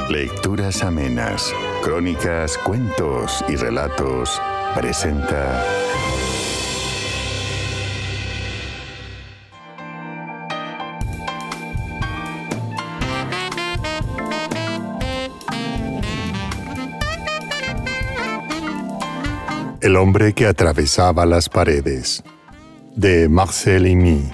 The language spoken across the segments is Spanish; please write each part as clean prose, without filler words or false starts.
Lecturas amenas, crónicas, cuentos y relatos presenta El hombre que atravesaba las paredes, de Marcel Aimé.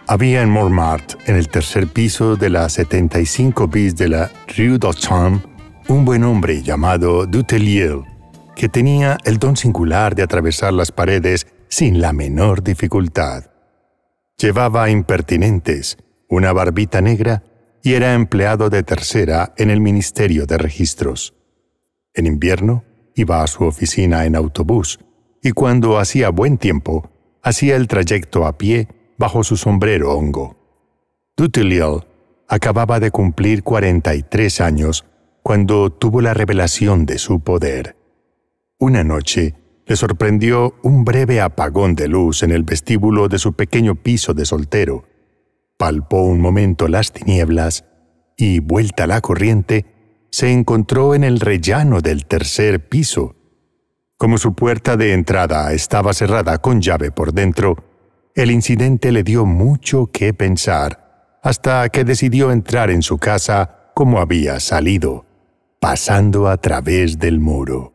Había en Montmartre, en el tercer piso de la 75 bis de la Rue d'Auchan, un buen hombre llamado Dutilleux, que tenía el don singular de atravesar las paredes sin la menor dificultad. Llevaba impertinentes, una barbita negra y era empleado de tercera en el Ministerio de Registros. En invierno iba a su oficina en autobús y cuando hacía buen tiempo, hacía el trayecto a pie bajo su sombrero hongo. Dutilleux acababa de cumplir 43 años cuando tuvo la revelación de su poder. Una noche le sorprendió un breve apagón de luz en el vestíbulo de su pequeño piso de soltero. Palpó un momento las tinieblas y, vuelta la corriente, se encontró en el rellano del tercer piso. Como su puerta de entrada estaba cerrada con llave por dentro, el incidente le dio mucho que pensar, hasta que decidió entrar en su casa como había salido, pasando a través del muro.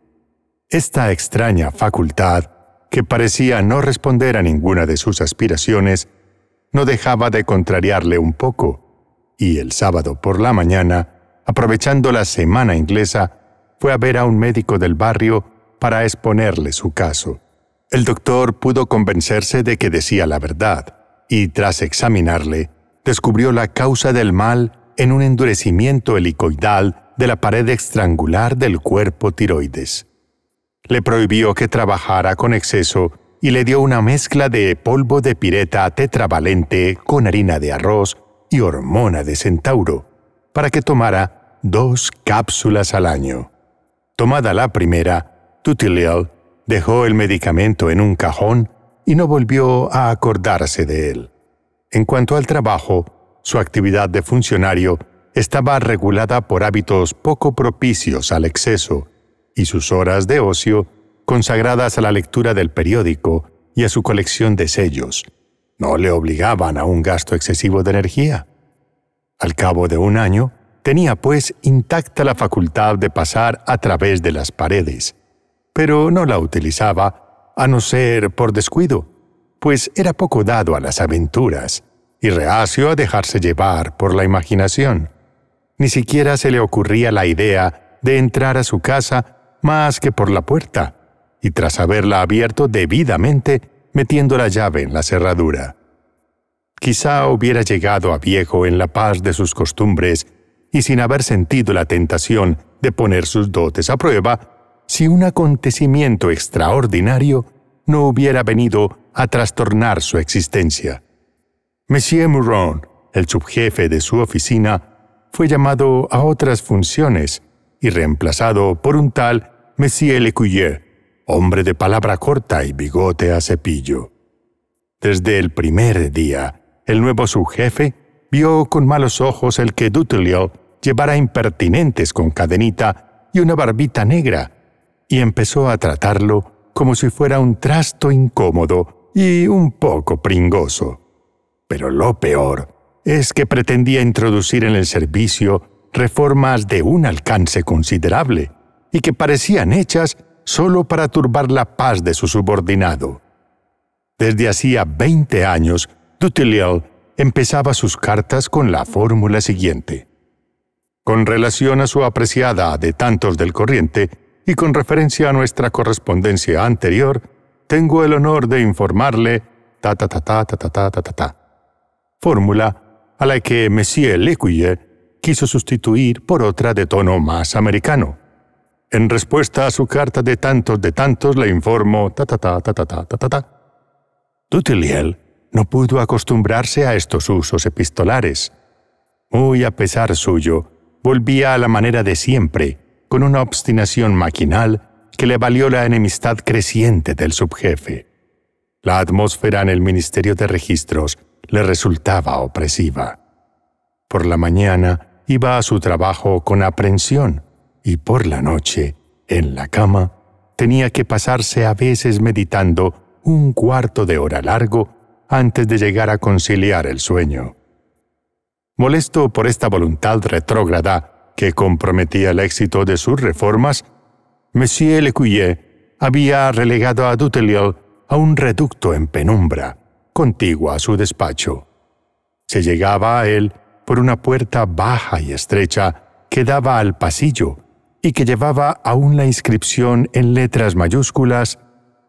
Esta extraña facultad, que parecía no responder a ninguna de sus aspiraciones, no dejaba de contrariarle un poco, y el sábado por la mañana, aprovechando la semana inglesa, fue a ver a un médico del barrio para exponerle su caso. El doctor pudo convencerse de que decía la verdad, y tras examinarle, descubrió la causa del mal en un endurecimiento helicoidal de la pared extraangular del cuerpo tiroides. Le prohibió que trabajara con exceso y le dio una mezcla de polvo de pireta tetravalente con harina de arroz y hormona de centauro, para que tomara 2 cápsulas al año. Tomada la primera, Dutilleux dejó el medicamento en un cajón y no volvió a acordarse de él. En cuanto al trabajo, su actividad de funcionario estaba regulada por hábitos poco propicios al exceso y sus horas de ocio consagradas a la lectura del periódico y a su colección de sellos no le obligaban a un gasto excesivo de energía. Al cabo de un año, tenía pues intacta la facultad de pasar a través de las paredes, pero no la utilizaba, a no ser por descuido, pues era poco dado a las aventuras y reacio a dejarse llevar por la imaginación. Ni siquiera se le ocurría la idea de entrar a su casa más que por la puerta, y tras haberla abierto debidamente, metiendo la llave en la cerradura. Quizá hubiera llegado a viejo en la paz de sus costumbres y sin haber sentido la tentación de poner sus dotes a prueba, si un acontecimiento extraordinario no hubiera venido a trastornar su existencia. Monsieur Mouron, el subjefe de su oficina, fue llamado a otras funciones y reemplazado por un tal Monsieur Lecuyer, hombre de palabra corta y bigote a cepillo. Desde el primer día, el nuevo subjefe vio con malos ojos el que Dutilleux llevara impertinentes con cadenita y una barbita negra, y empezó a tratarlo como si fuera un trasto incómodo y un poco pringoso. Pero lo peor es que pretendía introducir en el servicio reformas de un alcance considerable y que parecían hechas solo para turbar la paz de su subordinado. Desde hacía 20 años, Dutilleux empezaba sus cartas con la fórmula siguiente. Con relación a su apreciada de tantos del corriente y con referencia a nuestra correspondencia anterior, tengo el honor de informarle fórmula a la que Monsieur Lecuyer quiso sustituir por otra de tono más americano. En respuesta a su carta de tantos le informo Dutilleux no pudo acostumbrarse a estos usos epistolares. Muy a pesar suyo, volvía a la manera de siempre, con una obstinación maquinal que le valió la enemistad creciente del subjefe. La atmósfera en el Ministerio de Registros le resultaba opresiva. Por la mañana iba a su trabajo con aprensión y por la noche, en la cama, tenía que pasarse a veces meditando un cuarto de hora largo antes de llegar a conciliar el sueño. Molesto por esta voluntad retrógrada que comprometía el éxito de sus reformas, Monsieur Lécuyer había relegado a Dutilleux a un reducto en penumbra, contiguo a su despacho. Se llegaba a él por una puerta baja y estrecha que daba al pasillo y que llevaba aún la inscripción en letras mayúsculas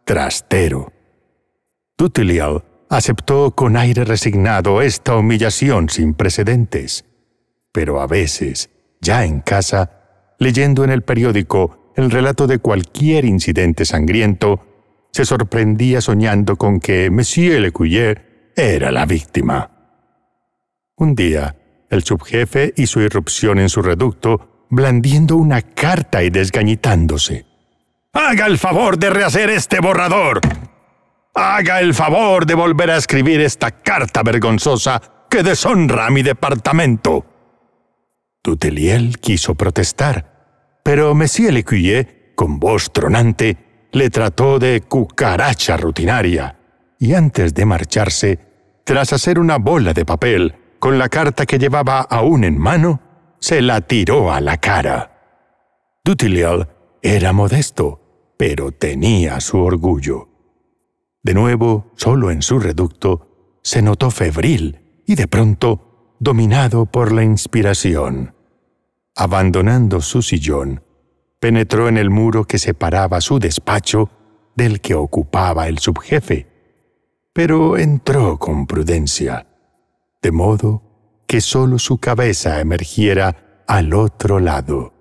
«Trastero». Dutilleux aceptó con aire resignado esta humillación sin precedentes, pero a veces, ya en casa, leyendo en el periódico el relato de cualquier incidente sangriento, se sorprendía soñando con que Monsieur Lécuyer era la víctima. Un día, el subjefe hizo irrupción en su reducto, blandiendo una carta y desgañitándose. «¡Haga el favor de rehacer este borrador! ¡Haga el favor de volver a escribir esta carta vergonzosa que deshonra a mi departamento!» Dutilleux quiso protestar, pero Monsieur Lécuyer, con voz tronante, le trató de cucaracha rutinaria, y antes de marcharse, tras hacer una bola de papel con la carta que llevaba aún en mano, se la tiró a la cara. Dutilleux era modesto, pero tenía su orgullo. De nuevo, solo en su reducto, se notó febril y de pronto dominado por la inspiración. Abandonando su sillón, penetró en el muro que separaba su despacho del que ocupaba el subjefe, pero entró con prudencia, de modo que solo su cabeza emergiera al otro lado.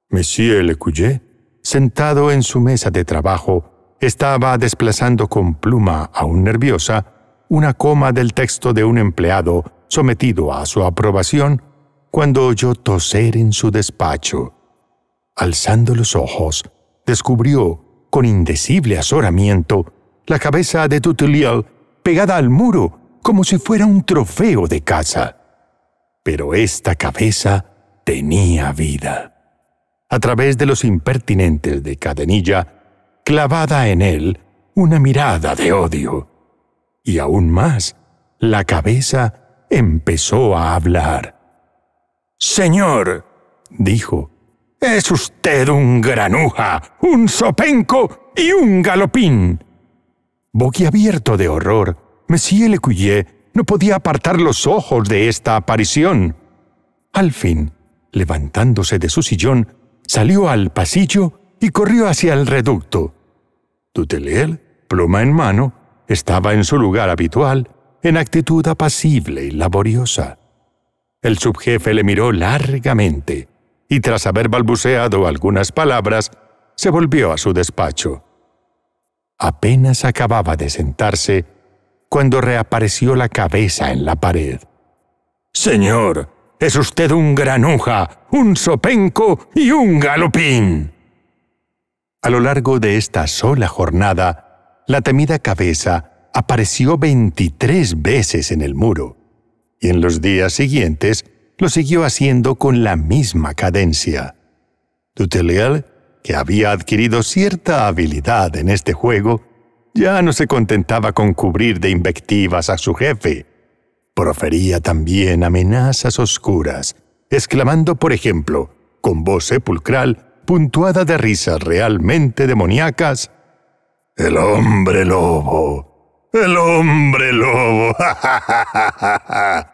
Monsieur Lécuyer, sentado en su mesa de trabajo, estaba desplazando con pluma aún nerviosa una coma del texto de un empleado sometido a su aprobación cuando oyó toser en su despacho. Alzando los ojos, descubrió, con indecible azoramiento, la cabeza de Dutilleux pegada al muro como si fuera un trofeo de caza. Pero esta cabeza tenía vida. A través de los impertinentes de cadenilla, clavada en él una mirada de odio. Y aún más, la cabeza empezó a hablar. «Señor», dijo, «es usted un granuja, un zopenco y un galopín». Boquiabierto de horror, Monsieur Lécuyer no podía apartar los ojos de esta aparición. Al fin, levantándose de su sillón, salió al pasillo y corrió hacia el reducto. Dutilleux, pluma en mano, estaba en su lugar habitual, en actitud apacible y laboriosa. El subjefe le miró largamente y, tras haber balbuceado algunas palabras, se volvió a su despacho. Apenas acababa de sentarse cuando reapareció la cabeza en la pared. «Señor, es usted un granuja, un zopenco y un galopín». A lo largo de esta sola jornada, la temida cabeza apareció 23 veces en el muro, y en los días siguientes lo siguió haciendo con la misma cadencia. Dutilleux, que había adquirido cierta habilidad en este juego, ya no se contentaba con cubrir de invectivas a su jefe. Profería también amenazas oscuras, exclamando, por ejemplo, con voz sepulcral, puntuada de risas realmente demoníacas: «¡El hombre lobo! ¡El hombre lobo! ¡Ja, ja, ja, ja, ja!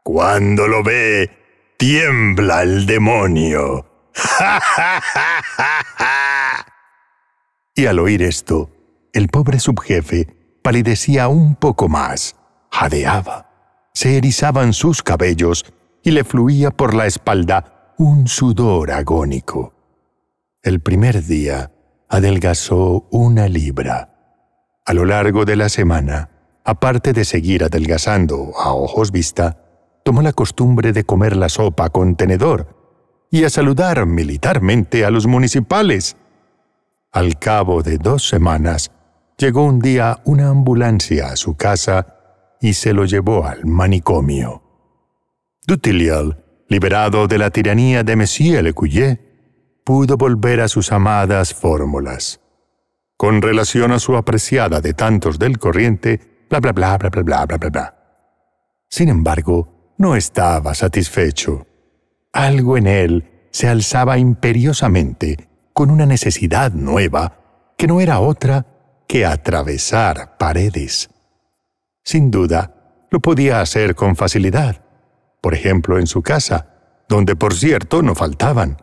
Cuando lo ve, tiembla el demonio. ¡Ja, ja, ja, ja, ja!». Y al oír esto, el pobre subjefe palidecía un poco más, jadeaba, se erizaban sus cabellos y le fluía por la espalda un sudor agónico. El primer día adelgazó 1 libra. A lo largo de la semana, aparte de seguir adelgazando a ojos vista, tomó la costumbre de comer la sopa con tenedor y a saludar militarmente a los municipales. Al cabo de 2 semanas, llegó un día una ambulancia a su casa y se lo llevó al manicomio. Dutilleux, liberado de la tiranía de Monsieur Lécuyer, pudo volver a sus amadas fórmulas. Con relación a su apreciada de tantos del corriente, bla bla bla bla bla bla bla bla bla. Sin embargo, no estaba satisfecho. Algo en él se alzaba imperiosamente con una necesidad nueva que no era otra que atravesar paredes. Sin duda, lo podía hacer con facilidad, por ejemplo en su casa, donde por cierto no faltaban.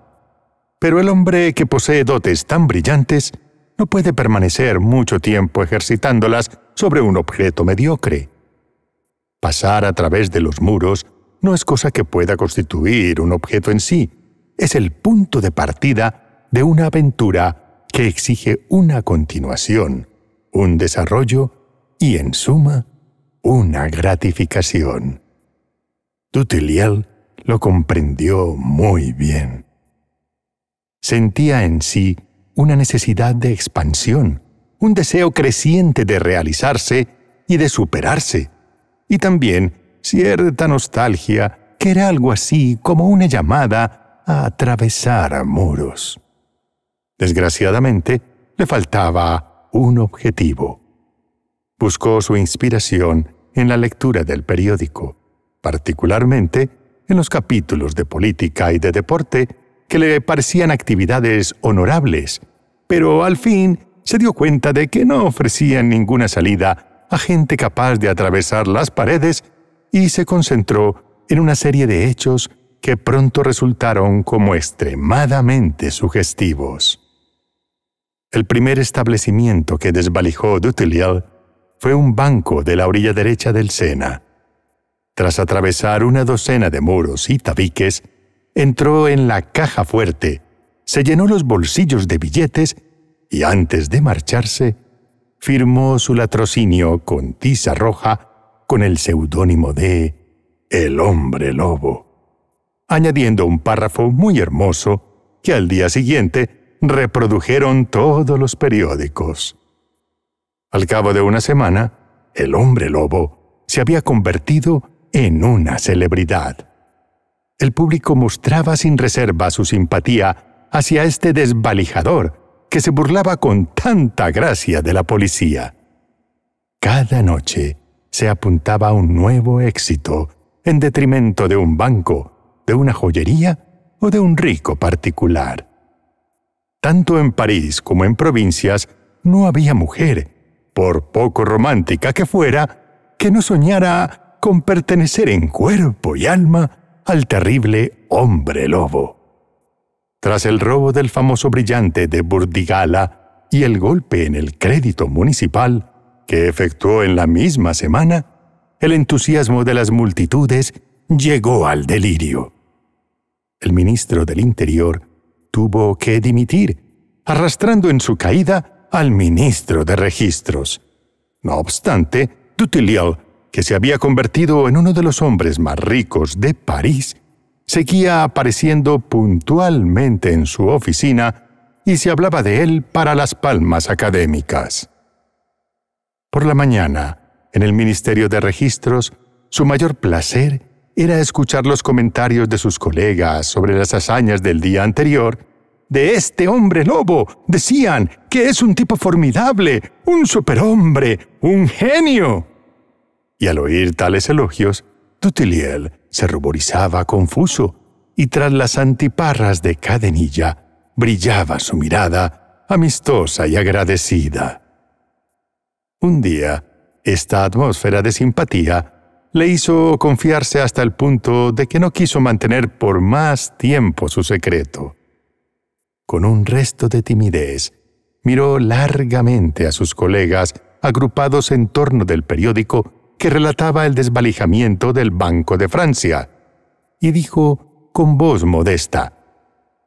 Pero el hombre que posee dotes tan brillantes no puede permanecer mucho tiempo ejercitándolas sobre un objeto mediocre. Pasar a través de los muros no es cosa que pueda constituir un objeto en sí, es el punto de partida de una aventura que exige una continuación, un desarrollo y, en suma, una gratificación. Dutilleux lo comprendió muy bien. Sentía en sí una necesidad de expansión, un deseo creciente de realizarse y de superarse, y también cierta nostalgia que era algo así como una llamada a atravesar muros. Desgraciadamente, le faltaba un objetivo. Buscó su inspiración en la lectura del periódico, particularmente en los capítulos de política y de deporte que le parecían actividades honorables, pero al fin se dio cuenta de que no ofrecían ninguna salida a gente capaz de atravesar las paredes y se concentró en una serie de hechos que pronto resultaron como extremadamente sugestivos. El primer establecimiento que desvalijó Dutilleux fue un banco de la orilla derecha del Sena. Tras atravesar una docena de muros y tabiques, entró en la caja fuerte, se llenó los bolsillos de billetes y antes de marcharse, firmó su latrocinio con tiza roja con el seudónimo de El Hombre Lobo, añadiendo un párrafo muy hermoso que al día siguiente reprodujeron todos los periódicos. Al cabo de una semana, El Hombre Lobo se había convertido en una celebridad. El público mostraba sin reserva su simpatía hacia este desvalijador que se burlaba con tanta gracia de la policía. Cada noche se apuntaba a un nuevo éxito en detrimento de un banco, de una joyería o de un rico particular. Tanto en París como en provincias no había mujer, por poco romántica que fuera, que no soñara con pertenecer en cuerpo y alma al terrible Hombre Lobo. Tras el robo del famoso brillante de Burdigala y el golpe en el crédito municipal, que efectuó en la misma semana, el entusiasmo de las multitudes llegó al delirio. El ministro del Interior tuvo que dimitir, arrastrando en su caída al ministro de Registros. No obstante, Dutilleux, que se había convertido en uno de los hombres más ricos de París, seguía apareciendo puntualmente en su oficina y se hablaba de él para las palmas académicas. Por la mañana, en el Ministerio de Registros, su mayor placer era escuchar los comentarios de sus colegas sobre las hazañas del día anterior. De este hombre lobo decían que es un tipo formidable, un superhombre, un genio. Y al oír tales elogios, Dutilleux se ruborizaba confuso, y tras las antiparras de cadenilla brillaba su mirada amistosa y agradecida. Un día, esta atmósfera de simpatía le hizo confiarse hasta el punto de que no quiso mantener por más tiempo su secreto. Con un resto de timidez, miró largamente a sus colegas agrupados en torno del periódico que relataba el desvalijamiento del Banco de Francia, y dijo con voz modesta: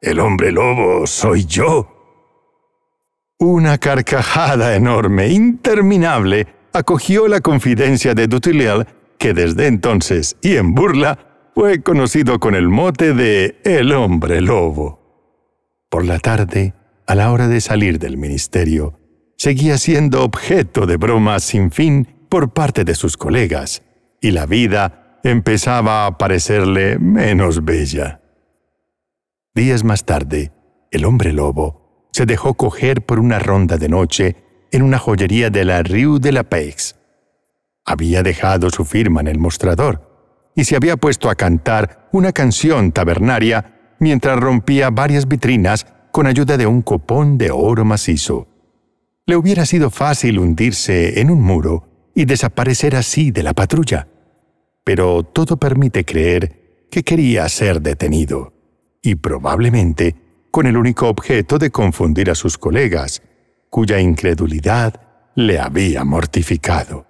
«El hombre lobo soy yo». Una carcajada enorme, interminable, acogió la confidencia de Dutilleux, que desde entonces, y en burla, fue conocido con el mote de El Hombre Lobo. Por la tarde, a la hora de salir del ministerio, seguía siendo objeto de bromas sin fin por parte de sus colegas, y la vida empezaba a parecerle menos bella. Días más tarde, el hombre lobo se dejó coger por una ronda de noche en una joyería de la Rue de la Paix. Había dejado su firma en el mostrador y se había puesto a cantar una canción tabernaria mientras rompía varias vitrinas con ayuda de un copón de oro macizo. Le hubiera sido fácil hundirse en un muro y desaparecer así de la patrulla, pero todo permite creer que quería ser detenido, y probablemente con el único objeto de confundir a sus colegas, cuya incredulidad le había mortificado.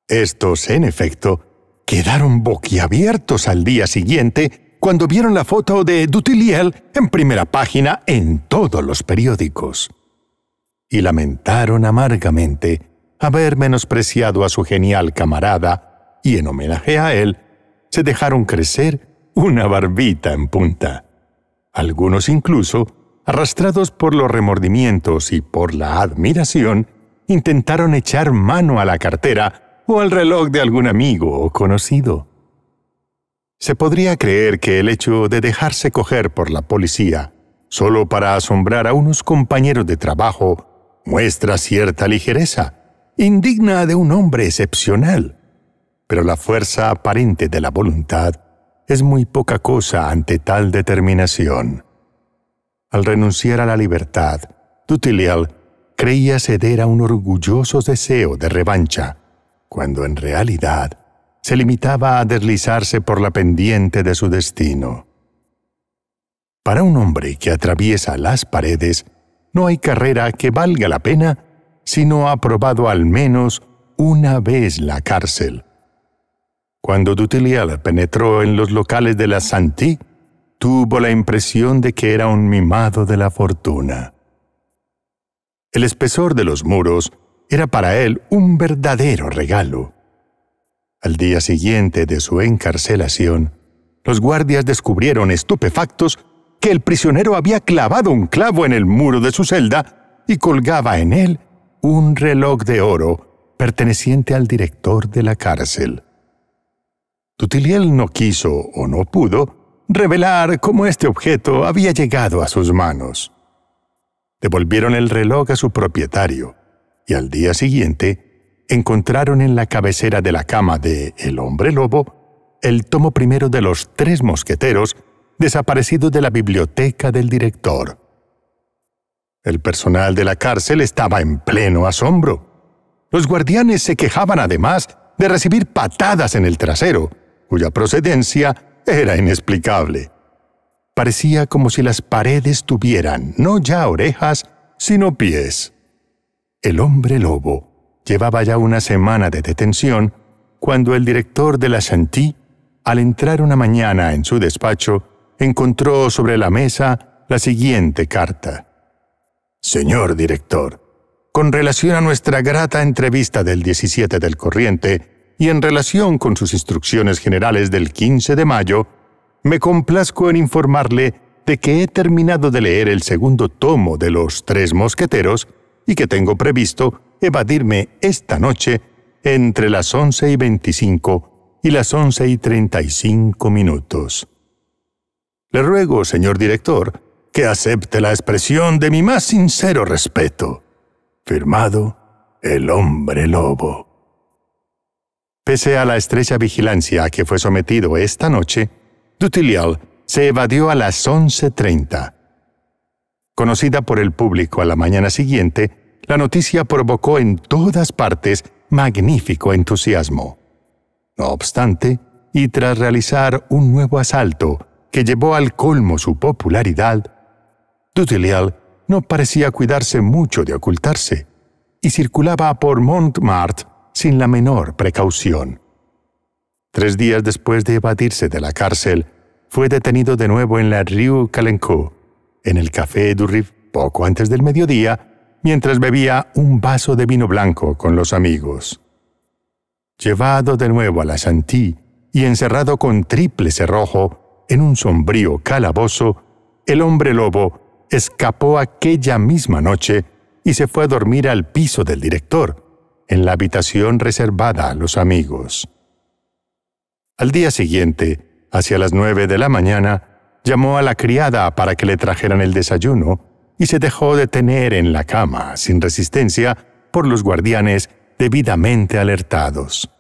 Estos, en efecto, quedaron boquiabiertos al día siguiente cuando vieron la foto de Dutilleux en primera página en todos los periódicos. Y lamentaron amargamente haber menospreciado a su genial camarada y, en homenaje a él, se dejaron crecer una barbita en punta. Algunos incluso, arrastrados por los remordimientos y por la admiración, intentaron echar mano a la cartera o al reloj de algún amigo o conocido. Se podría creer que el hecho de dejarse coger por la policía, solo para asombrar a unos compañeros de trabajo, muestra cierta ligereza, indigna de un hombre excepcional. Pero la fuerza aparente de la voluntad es muy poca cosa ante tal determinación. Al renunciar a la libertad, Dutilleux creía ceder a un orgulloso deseo de revancha, cuando en realidad se limitaba a deslizarse por la pendiente de su destino. Para un hombre que atraviesa las paredes, no hay carrera que valga la pena si no ha probado al menos una vez la cárcel. Cuando Dutilleux penetró en los locales de la Santé, tuvo la impresión de que era un mimado de la fortuna. El espesor de los muros era para él un verdadero regalo. Al día siguiente de su encarcelación, los guardias descubrieron estupefactos que el prisionero había clavado un clavo en el muro de su celda y colgaba en él un reloj de oro perteneciente al director de la cárcel. Dutilleux no quiso o no pudo revelar cómo este objeto había llegado a sus manos. Devolvieron el reloj a su propietario y al día siguiente encontraron en la cabecera de la cama de El Hombre Lobo el tomo primero de los 3 mosqueteros desaparecidos de la biblioteca del director. El personal de la cárcel estaba en pleno asombro. Los guardianes se quejaban además de recibir patadas en el trasero, cuya procedencia era inexplicable. Parecía como si las paredes tuvieran no ya orejas, sino pies. El Hombre Lobo llevaba ya una semana de detención cuando el director de la Santé, al entrar una mañana en su despacho, encontró sobre la mesa la siguiente carta. Señor director, con relación a nuestra grata entrevista del 17 del corriente y en relación con sus instrucciones generales del 15 de mayo, me complazco en informarle de que he terminado de leer el segundo tomo de Los 3 mosqueteros y que tengo previsto evadirme esta noche entre las 11:25 y las 11:35. Le ruego, señor director, que acepte la expresión de mi más sincero respeto. Firmado, El Hombre Lobo. Pese a la estrecha vigilancia a que fue sometido esta noche, Dutilleux se evadió a las 11:30. Conocida por el público a la mañana siguiente, la noticia provocó en todas partes magnífico entusiasmo. No obstante, y tras realizar un nuevo asalto que llevó al colmo su popularidad, Dutilleux no parecía cuidarse mucho de ocultarse y circulaba por Montmartre sin la menor precaución. 3 días después de evadirse de la cárcel, fue detenido de nuevo en la Rue Calencourt, en el Café du Rif, poco antes del mediodía, mientras bebía un vaso de vino blanco con los amigos. Llevado de nuevo a la Santé y encerrado con triple cerrojo en un sombrío calabozo, el Hombre Lobo escapó aquella misma noche y se fue a dormir al piso del director, en la habitación reservada a los amigos. Al día siguiente, hacia las 9 de la mañana, llamó a la criada para que le trajeran el desayuno y se dejó detener en la cama, sin resistencia, por los guardianes debidamente alertados.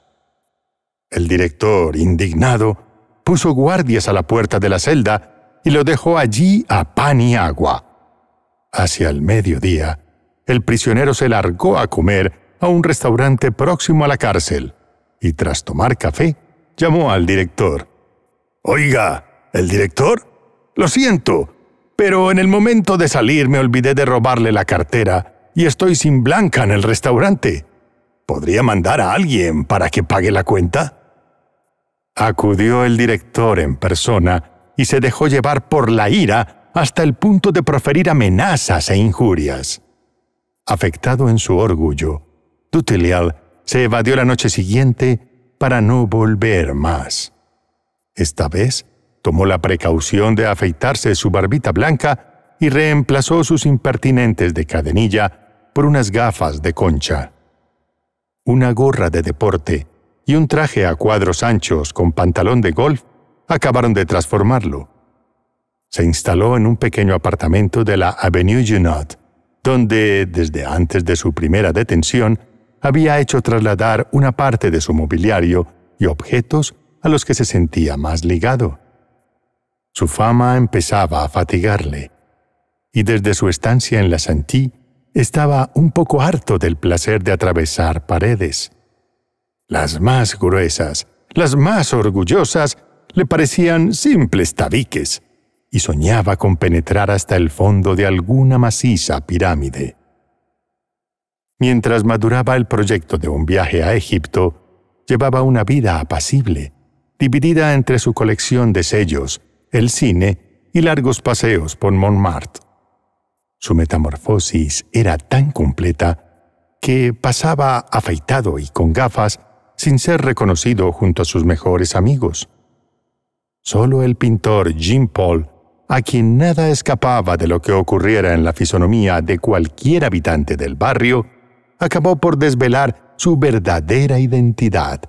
El director, indignado, puso guardias a la puerta de la celda y lo dejó allí a pan y agua. Hacia el mediodía, el prisionero se largó a comer a un restaurante próximo a la cárcel y, tras tomar café, llamó al director. «Oiga, ¿el director? Lo siento, pero en el momento de salir me olvidé de robarle la cartera y estoy sin blanca en el restaurante. ¿Podría mandar a alguien para que pague la cuenta?» Acudió el director en persona y se dejó llevar por la ira hasta el punto de proferir amenazas e injurias. Afectado en su orgullo, Dutilleux se evadió la noche siguiente para no volver más. Esta vez tomó la precaución de afeitarse su barbita blanca y reemplazó sus impertinentes de cadenilla por unas gafas de concha. Una gorra de deporte y un traje a cuadros anchos con pantalón de golf acabaron de transformarlo. Se instaló en un pequeño apartamento de la Avenue Junot, donde, desde antes de su primera detención, había hecho trasladar una parte de su mobiliario y objetos a los que se sentía más ligado. Su fama empezaba a fatigarle, y desde su estancia en la Santé estaba un poco harto del placer de atravesar paredes. Las más gruesas, las más orgullosas, le parecían simples tabiques, y soñaba con penetrar hasta el fondo de alguna maciza pirámide. Mientras maduraba el proyecto de un viaje a Egipto, llevaba una vida apacible, dividida entre su colección de sellos, el cine y largos paseos por Montmartre. Su metamorfosis era tan completa que pasaba afeitado y con gafas sin ser reconocido junto a sus mejores amigos. Solo el pintor Jean-Paul, a quien nada escapaba de lo que ocurriera en la fisonomía de cualquier habitante del barrio, acabó por desvelar su verdadera identidad.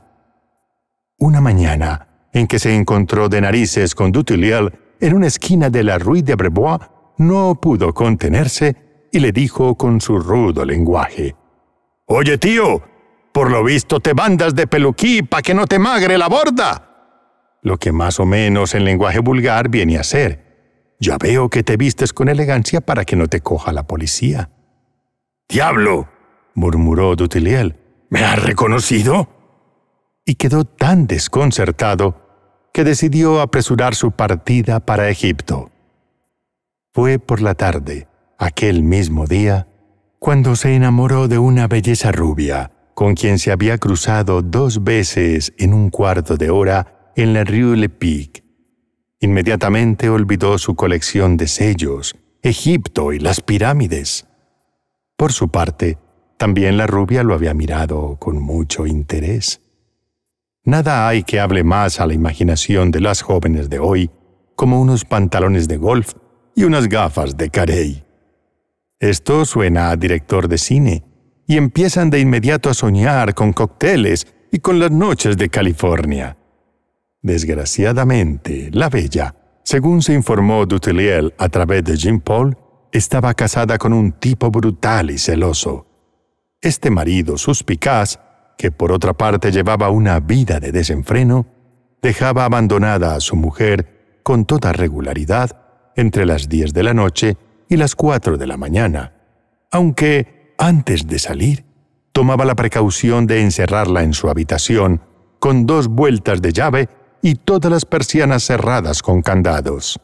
Una mañana, en que se encontró de narices con Dutilleux en una esquina de la Rue de Brebois, no pudo contenerse y le dijo con su rudo lenguaje: «Oye, tío, por lo visto te bandas de peluquí pa' que no te magre la borda», lo que más o menos en lenguaje vulgar viene a ser: «Ya veo que te vistes con elegancia para que no te coja la policía». «¡Diablo!», murmuró Dutilleux, «¿me has reconocido?». Y quedó tan desconcertado que decidió apresurar su partida para Egipto. Fue por la tarde, aquel mismo día, cuando se enamoró de una belleza rubia, con quien se había cruzado 2 veces en un cuarto de hora en la Rue Lepic. Inmediatamente olvidó su colección de sellos, Egipto y las pirámides. Por su parte, también la rubia lo había mirado con mucho interés. Nada hay que hable más a la imaginación de las jóvenes de hoy como unos pantalones de golf y unas gafas de carey. Esto suena a director de cine, y empiezan de inmediato a soñar con cócteles y con las noches de California. Desgraciadamente, la bella, según se informó Dutilleux a través de Jean-Paul, estaba casada con un tipo brutal y celoso. Este marido suspicaz, que por otra parte llevaba una vida de desenfreno, dejaba abandonada a su mujer con toda regularidad entre las 10 de la noche y las 4 de la mañana, aunque, antes de salir, tomaba la precaución de encerrarla en su habitación con 2 vueltas de llave y todas las persianas cerradas con candados.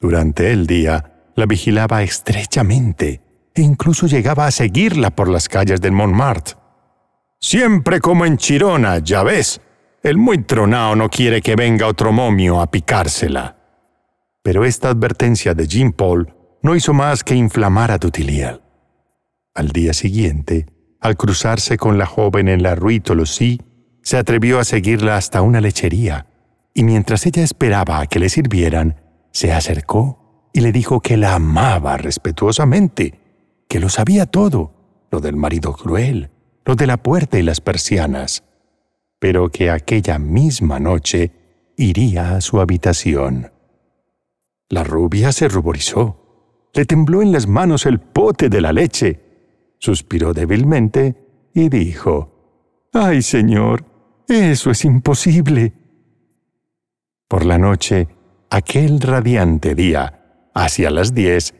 Durante el día, la vigilaba estrechamente e incluso llegaba a seguirla por las calles de Montmartre. «Siempre como en Chirona, ya ves. El muy tronao no quiere que venga otro momio a picársela». Pero esta advertencia de Jean-Paul no hizo más que inflamar a Dutilleux. Al día siguiente, al cruzarse con la joven en la Rue Tolocy, se atrevió a seguirla hasta una lechería, y mientras ella esperaba a que le sirvieran, se acercó y le dijo que la amaba respetuosamente, que lo sabía todo, lo del marido cruel, lo de la puerta y las persianas. pero que aquella misma noche iría a su habitación. La rubia se ruborizó. Le tembló en las manos el pote de la leche. Suspiró débilmente y dijo: «¡Ay, señor! ¡Eso es imposible!». Por la noche, aquel radiante día, hacia las 10,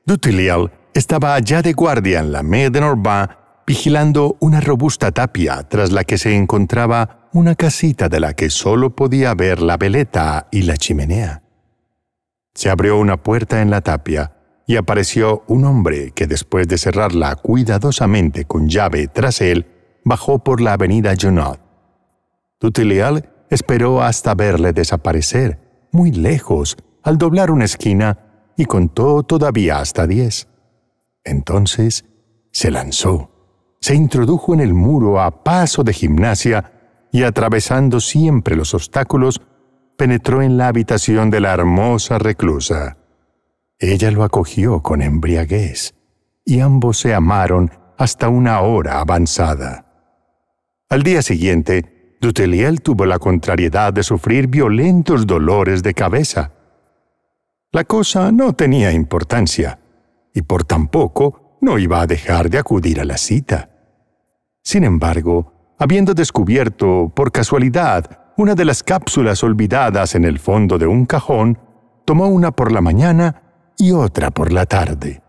du Tilliel estaba allá de guardia en la Mer de Norvins, vigilando una robusta tapia tras la que se encontraba una casita de la que solo podía ver la veleta y la chimenea. Se abrió una puerta en la tapia y apareció un hombre que, después de cerrarla cuidadosamente con llave tras él, bajó por la avenida Junot. Du Tilliel esperó hasta verle desaparecer, muy lejos, al doblar una esquina, y contó todavía hasta 10. Entonces se lanzó, se introdujo en el muro a paso de gimnasia y, atravesando siempre los obstáculos, penetró en la habitación de la hermosa reclusa. Ella lo acogió con embriaguez, y ambos se amaron hasta una hora avanzada. Al día siguiente, du Tilliel tuvo la contrariedad de sufrir violentos dolores de cabeza. La cosa no tenía importancia, y por tan poco no iba a dejar de acudir a la cita. Sin embargo, habiendo descubierto, por casualidad, una de las cápsulas olvidadas en el fondo de un cajón, tomó una por la mañana y otra por la tarde.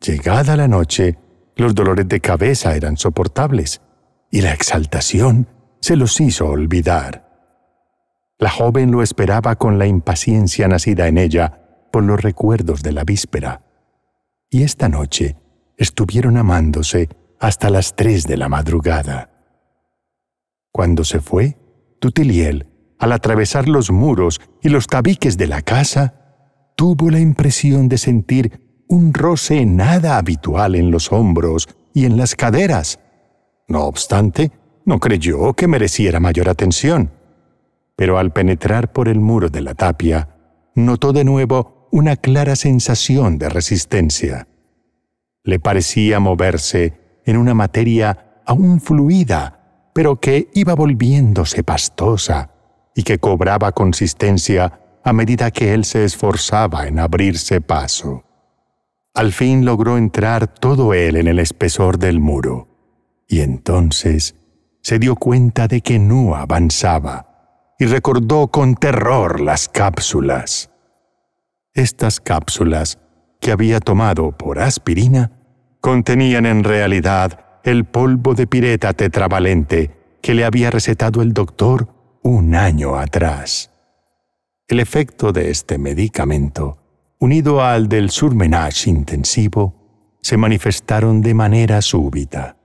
Llegada la noche, los dolores de cabeza eran soportables, y la exaltación se los hizo olvidar. La joven lo esperaba con la impaciencia nacida en ella por los recuerdos de la víspera. Y esta noche estuvieron amándose hasta las 3 de la madrugada. Cuando se fue, du Tilliel, al atravesar los muros y los tabiques de la casa, tuvo la impresión de sentir un roce nada habitual en los hombros y en las caderas. No obstante, no creyó que mereciera mayor atención. Pero al penetrar por el muro de la tapia, notó de nuevo una clara sensación de resistencia. Le parecía moverse en una materia aún fluida, pero que iba volviéndose pastosa y que cobraba consistencia a medida que él se esforzaba en abrirse paso. Al fin logró entrar todo él en el espesor del muro, y entonces se dio cuenta de que no avanzaba, y recordó con terror las cápsulas. Estas cápsulas, que había tomado por aspirina, contenían en realidad el polvo de pireta tetravalente que le había recetado el doctor un año atrás. El efecto de este medicamento, unido al del surmenage intensivo, se manifestaron de manera súbita.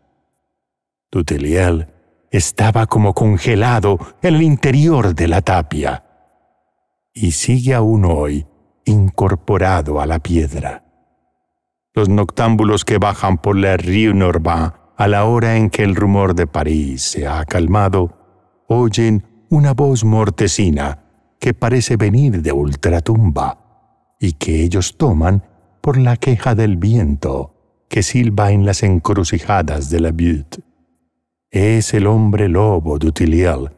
Du Tilliel estaba como congelado en el interior de la tapia, y sigue aún hoy incorporado a la piedra. Los noctámbulos que bajan por la Rue Norvins a la hora en que el rumor de París se ha calmado, oyen una voz mortecina que parece venir de ultratumba y que ellos toman por la queja del viento que silba en las encrucijadas de la Butte. Es el hombre lobo du Tilliel,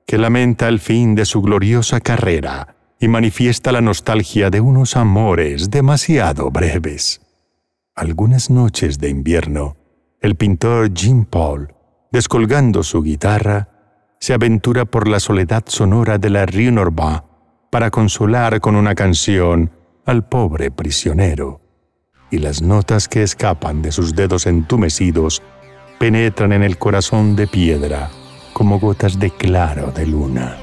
que lamenta el fin de su gloriosa carrera y manifiesta la nostalgia de unos amores demasiado breves. Algunas noches de invierno, el pintor Jean Paul, descolgando su guitarra, se aventura por la soledad sonora de la Rue Norvins para consolar con una canción al pobre prisionero, y las notas que escapan de sus dedos entumecidos penetran en el corazón de piedra como gotas de claro de luna.